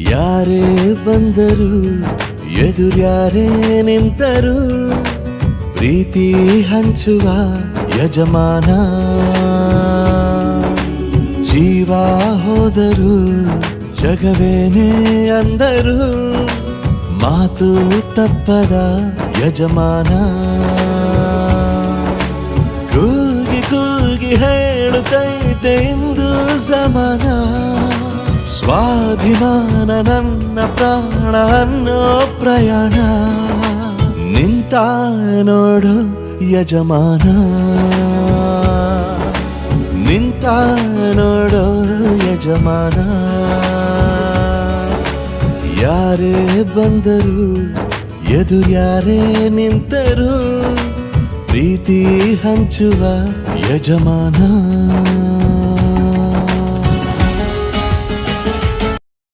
ಯಾರೇ ಬಂದರು ಎದುರ್ಯಾರೇ ನಿಂತರು ಪ್ರೀತಿ ಹಂಚುವ ಯಜಮಾನ ಜೀವ ಹೋದರು ಜಗವೇನೇ ಅಂದರು ಮಾತು ತಪ್ಪದ ಯಜಮಾನ ಕೂಗಿ ಕೂಗಿ ಹೇಳುತ್ತೈತೆ ಇಂದು ಸಮಾನ ಸ್ವಾಭಿಮಾನ ನನ್ನ ಪ್ರಾಣ ಅನ್ನೋ ಪ್ರಯಾಣ ನಿಂತ ನೋಡು ಯಜಮಾನ ನಿಂತ ನೋಡು ಯಜಮಾನ ಯಾರೇ ಬಂದರು ಎದುರ್ಯಾರೇ ನಿಂತರು ಪ್ರೀತಿ ಹಂಚುವ ಯಜಮಾನ